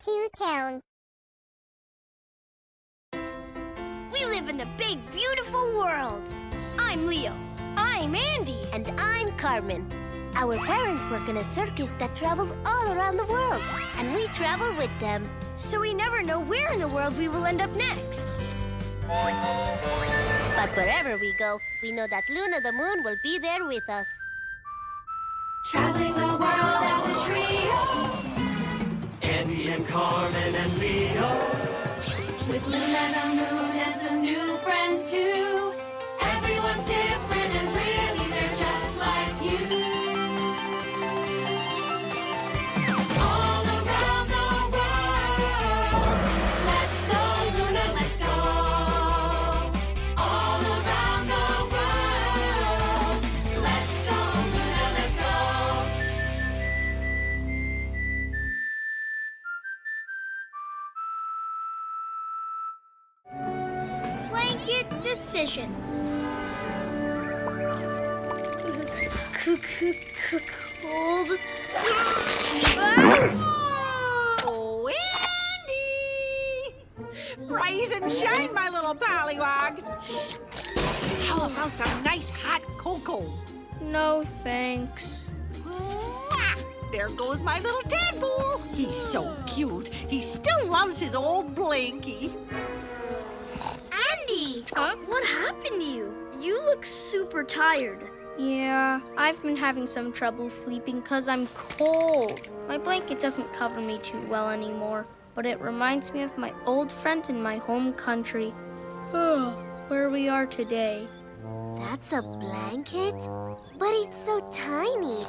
to town. We live in a big, beautiful world. I'm Leo. I'm Andy. And I'm Carmen. Our parents work in a circus that travels all around the world, and we travel with them. So we never know where in the world we will end up next. But wherever we go, we know that Luna the moon will be there with us. Traveling the world as a trio. Andy and Carmen and Leo. With Luna the moon and some new friends too. Everyone's different and really they're just like you. All around the world. Let's go, Luna, let's go. All around the world. Let's go, Luna, let's go. Blanket decision. Cold. Oh, Andy! Rise and shine, my little pallywog. How about some nice hot cocoa? No, thanks. Mwah! There goes my little tadpole. He's so cute. He still loves his old blankie. Andy! Huh? What happened to you? You look super tired. Yeah, I've been having some trouble sleeping because I'm cold. My blanket doesn't cover me too well anymore, but it reminds me of my old friends in my home country. Where we are today. That's a blanket? But it's so tiny.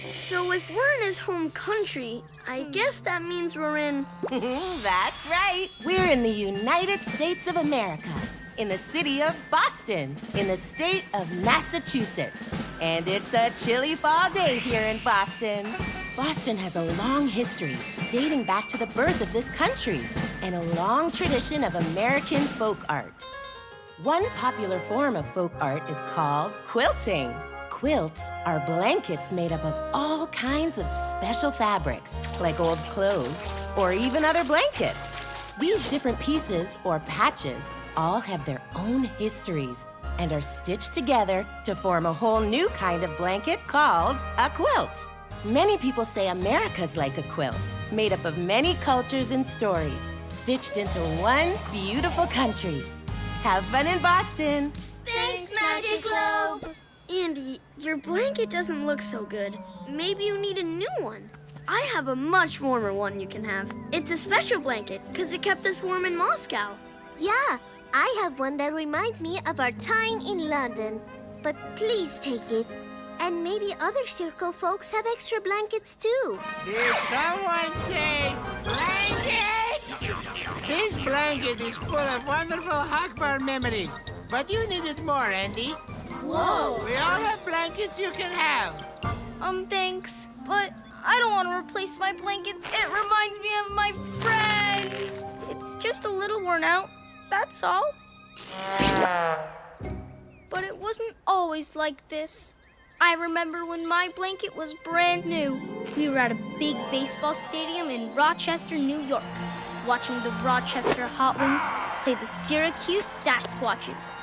So if we're in his home country, I guess that means we're in... That's right. We're in the United States of America, in the city of Boston, in the state of Massachusetts. And it's a chilly fall day here in Boston. Boston has a long history, dating back to the birth of this country, and a long tradition of American folk art. One popular form of folk art is called quilting. Quilts are blankets made up of all kinds of special fabrics, like old clothes or even other blankets. These different pieces, or patches, all have their own histories and are stitched together to form a whole new kind of blanket called a quilt. Many people say America's like a quilt, made up of many cultures and stories, stitched into one beautiful country. Have fun in Boston! Thanks, Magic Globe! Andy, your blanket doesn't look so good. Maybe you need a new one. I have a much warmer one you can have. It's a special blanket because it kept us warm in Moscow. Yeah, I have one that reminds me of our time in London. But please take it. And maybe other circle folks have extra blankets too. Did someone say blankets? This blanket is full of wonderful Akbar memories, but you needed more, Andy. Whoa! We all have blankets you can have. Thanks, but I don't want to replace my blanket. It reminds me of my friends. It's just a little worn out, that's all. But it wasn't always like this. I remember when my blanket was brand new. We were at a big baseball stadium in Rochester, New York, watching the Rochester Hot Wings play the Syracuse Sasquatches.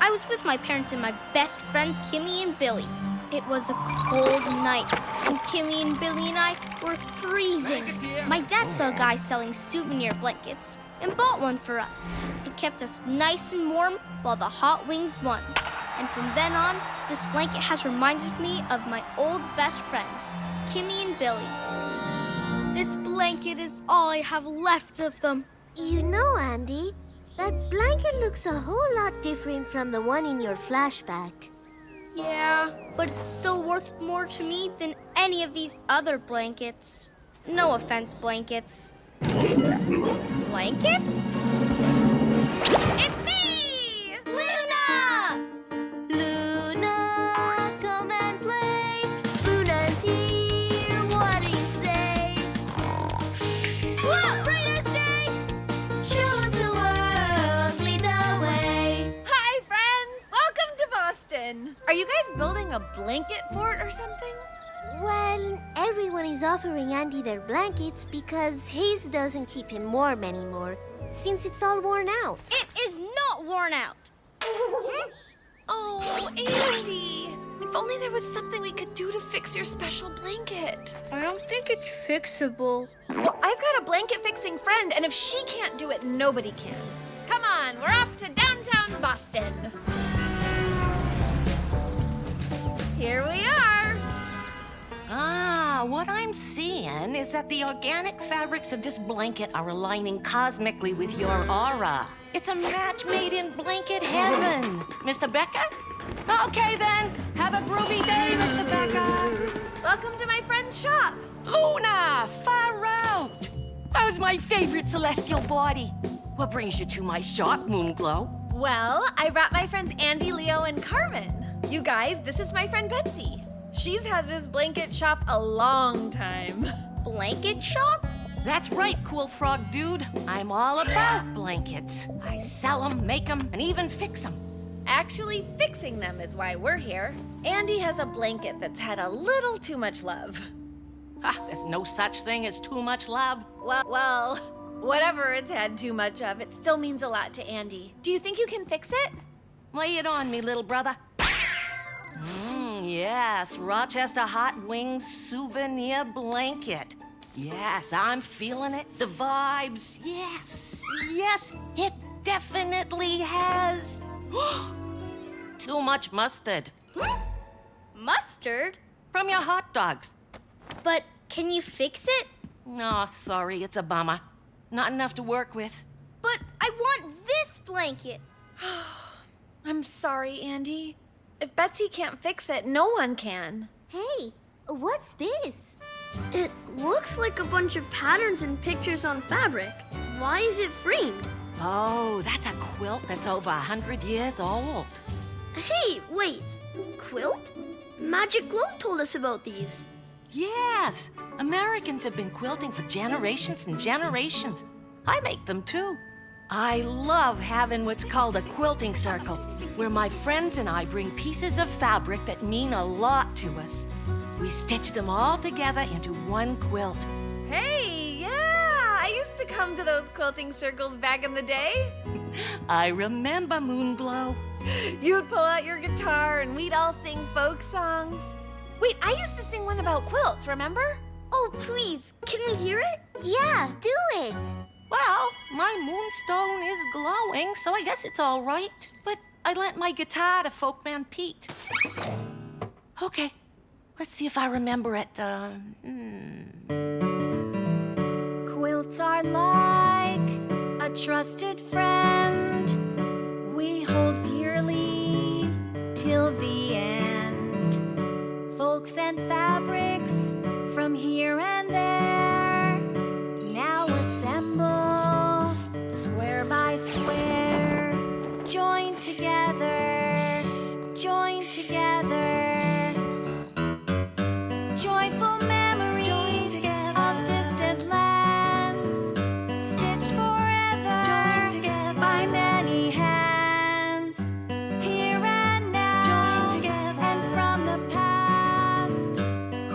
I was with my parents and my best friends, Kimmy and Billy. It was a cold night, and Kimmy and Billy and I were freezing. My dad saw a guy selling souvenir blankets and bought one for us. It kept us nice and warm while the Hot Wings won. And from then on, this blanket has reminded me of my old best friends, Kimmy and Billy. This blanket is all I have left of them. You know, Andy, that blanket looks a whole lot different from the one in your flashback. Yeah, but it's still worth more to me than any of these other blankets. No offense, blankets. Blankets? It's me! Luna! Luna, come and play. Luna's here, what do you say? Whoa, brightest day! Show us the world, lead the way. Hi, friends! Welcome to Boston. Are you guys building a blanket fort or something? Well, everyone is offering Andy their blankets because his doesn't keep him warm anymore, since it's all worn out. It is not worn out. Oh, Andy! If only there was something we could do to fix your special blanket. I don't think it's fixable. Well, I've got a blanket fixing friend, and if she can't do it, nobody can. Come on, we're off to downtown Boston. Here we are. Ah, what I'm seeing is that the organic fabrics of this blanket are aligning cosmically with your aura. It's a match made in blanket heaven. Mr. Becker? Okay then, have a groovy day, Mr. Becker. Welcome to my friend's shop. Luna, far out. How's my favorite celestial body? What brings you to my shop, Moonglow? Well, I brought my friends Andy, Leo, and Carmen. You guys, this is my friend Betsy. She's had this blanket shop a long time. Blanket shop? That's right, cool frog dude. I'm all about blankets. I sell them, make them, and even fix them. Actually, fixing them is why we're here. Andy has a blanket that's had a little too much love. Ah, there's no such thing as too much love. Well, whatever it's had too much of, it still means a lot to Andy. Do you think you can fix it? Lay it on me, little brother. Yes, Rochester Hot Wings souvenir blanket. Yes, I'm feeling it. The vibes. Yes, it definitely has. Too much mustard. Mustard? From your hot dogs. But can you fix it? No, sorry, it's a bummer. Not enough to work with. But I want this blanket. I'm sorry, Andy. If Betsy can't fix it, no one can. Hey, what's this? It looks like a bunch of patterns and pictures on fabric. Why is it framed? Oh, that's a quilt that's over 100 years old. Hey, wait. Quilt? Magic Glow told us about these. Yes, Americans have been quilting for generations and generations. I make them too. I love having what's called a quilting circle, where my friends and I bring pieces of fabric that mean a lot to us. We stitch them all together into one quilt. Hey, yeah! I used to come to those quilting circles back in the day. I remember, Moonglow. You'd pull out your guitar and we'd all sing folk songs. Wait, I used to sing one about quilts, remember? Oh, please, can we hear it? Yeah, do it. Well, my moonstone is glowing, so I guess it's all right. But I lent my guitar to Folkman Pete. Okay, let's see if I remember it. Quilts are like a trusted friend we hold dearly till the end. Folks and fabrics from here and there now assemble, square by square, join together, join together. Joyful memories of distant lands, stitched forever by many hands. Here and now, and from the past,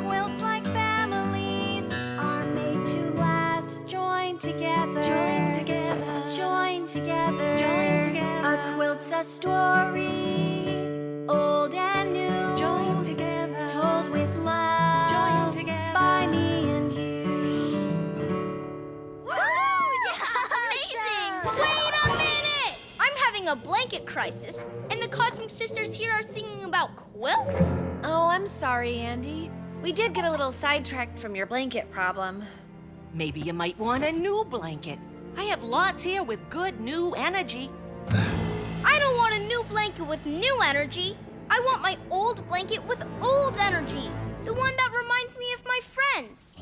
quilts like families are made to last. Join together, join together, join together, join together. A quilt's a story, old and new. Join together, told with love. Join together by me and you. Amazing! Wait a minute! I'm having a blanket crisis, and the Cosmic Sisters here are singing about quilts? Oh, I'm sorry, Andy. We did get a little sidetracked from your blanket problem. Maybe you might want a new blanket. I have lots here with good new energy. I don't want a new blanket with new energy. I want my old blanket with old energy. The one that reminds me of my friends.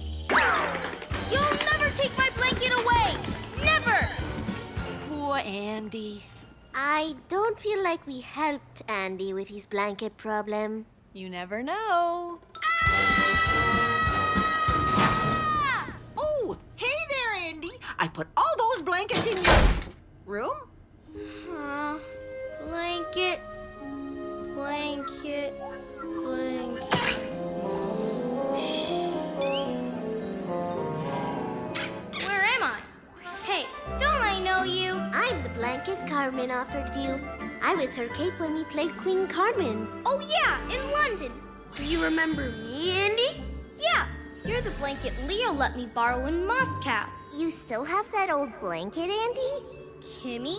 You'll never take my blanket away! Never! Poor Andy. I don't feel like we helped Andy with his blanket problem. You never know. Oh, hey there, Andy. I put all those blankets in your room. Blanket, blanket, blanket. Carmen offered you. I was her cape when we played Queen Carmen. Oh yeah, in London. Do you remember me, Andy? Yeah, you're the blanket Leo let me borrow in Moscow. You still have that old blanket, Andy? Kimmy?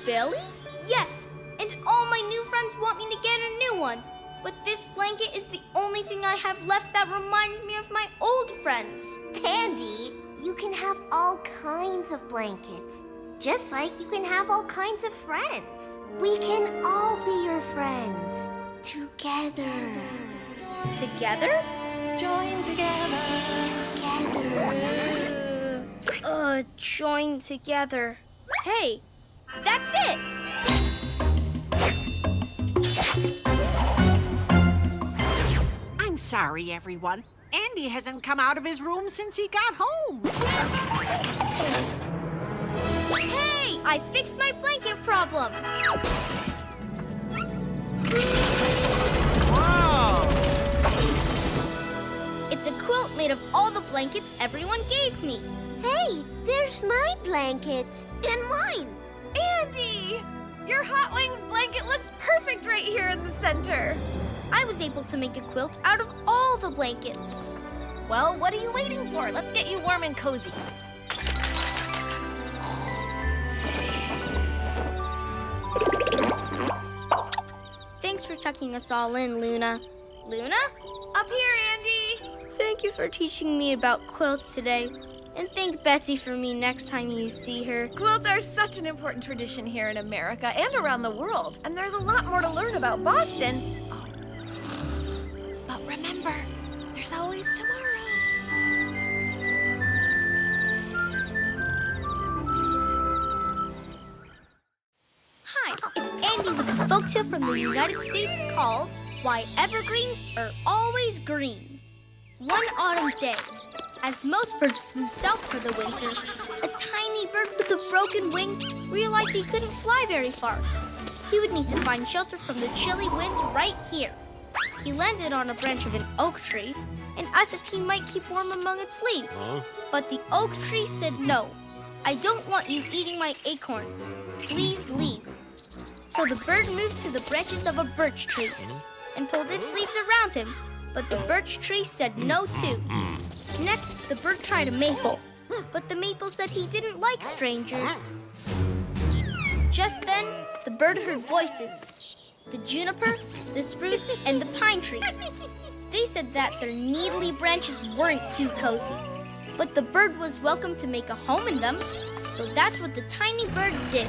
Billy? Yes, and all my new friends want me to get a new one. But this blanket is the only thing I have left that reminds me of my old friends. Andy, you can have all kinds of blankets. Just like you can have all kinds of friends. We can all be your friends. Together. Together? Join together. Join together. Hey, that's it! I'm sorry, everyone. Andy hasn't come out of his room since he got home. Hey, I fixed my blanket problem. Whoa! It's a quilt made of all the blankets everyone gave me. Hey, there's my blanket. And mine. Andy! Your Hot Wings blanket looks perfect right here in the center. I was able to make a quilt out of all the blankets. Well, what are you waiting for? Let's get you warm and cozy. Thanks for tucking us all in, Luna. Luna? Up here, Andy! Thank you for teaching me about quilts today. And thank Betsy for me next time you see her. Quilts are such an important tradition here in America and around the world. And there's a lot more to learn about Boston. Oh. But remember, there's always tomorrow. Hi, it's Andy with a folktale from the United States called Why Evergreens Are Always Green. One autumn day, as most birds flew south for the winter, a tiny bird with a broken wing realized he couldn't fly very far. He would need to find shelter from the chilly winds right here. He landed on a branch of an oak tree and asked if he might keep warm among its leaves. But the oak tree said no. I don't want you eating my acorns. Please leave. So the bird moved to the branches of a birch tree and pulled its leaves around him, but the birch tree said no too. Next, the bird tried a maple, but the maple said he didn't like strangers. Just then, the bird heard voices. The juniper, the spruce, and the pine tree. They said that their needly branches weren't too cozy, but the bird was welcome to make a home in them, so that's what the tiny bird did.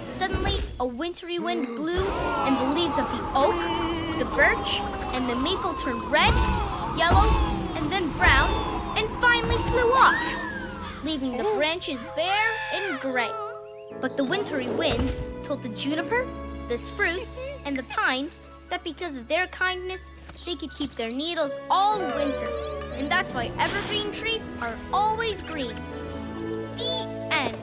Suddenly, a wintry wind blew, and the leaves of the oak, the birch, and the maple turned red, yellow, and then brown, and finally flew off, leaving the branches bare and gray. But the wintry wind told the juniper, the spruce, and the pine that because of their kindness, they could keep their needles all winter. And that's why evergreen trees are always green. The end.